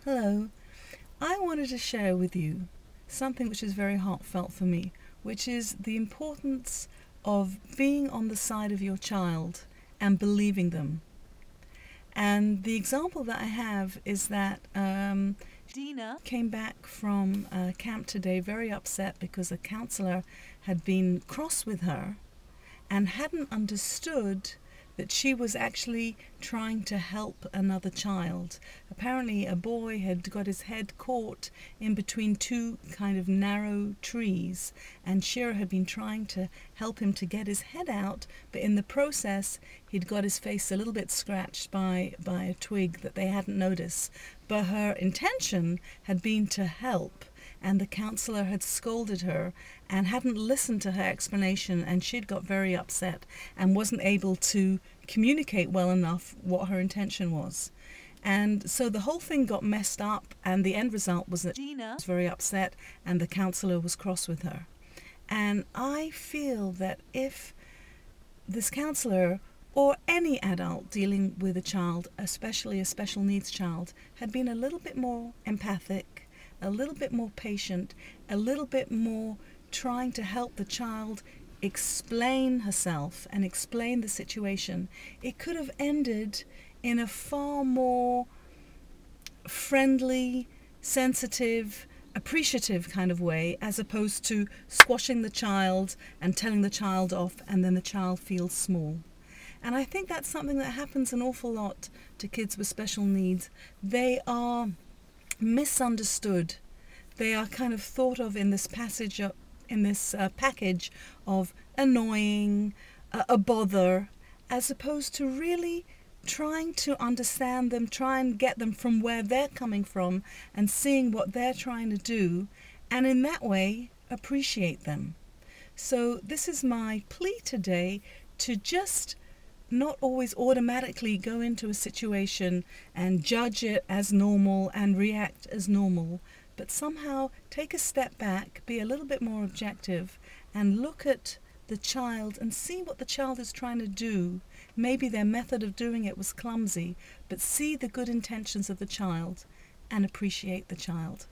Hello. I wanted to share with you something which is very heartfelt for me, which is the importance of being on the side of your child and believing them. And the example that I have is that Deena came back from camp today very upset because a counsellor had been cross with her and hadn't understood that she was actually trying to help another child. Apparently a boy had got his head caught in between two kind of narrow trees, and Shira had been trying to help him to get his head out, but in the process he'd got his face a little bit scratched by a twig that they hadn't noticed. But her intention had been to help, and the counsellor had scolded her and hadn't listened to her explanation, and she'd got very upset and wasn't able to communicate well enough what her intention was. And so the whole thing got messed up, and the end result was that Deena was very upset and the counsellor was cross with her. And I feel that if this counsellor or any adult dealing with a child, especially a special needs child, had been a little bit more empathic, a little bit more patient, a little bit more trying to help the child explain herself and explain the situation, it could have ended in a far more friendly, sensitive, appreciative kind of way, as opposed to squashing the child and telling the child off, and then the child feels small. And I think that's something that happens an awful lot to kids with special needs. They are misunderstood. They are kind of thought of in this package of annoying, a bother, as opposed to really trying to understand them, try and get them from where they're coming from and seeing what they're trying to do, and in that way appreciate them. So this is my plea today, to just not always automatically go into a situation and judge it as normal and react as normal, but somehow take a step back, be a little bit more objective, and look at the child and see what the child is trying to do. Maybe their method of doing it was clumsy, but see the good intentions of the child and appreciate the child.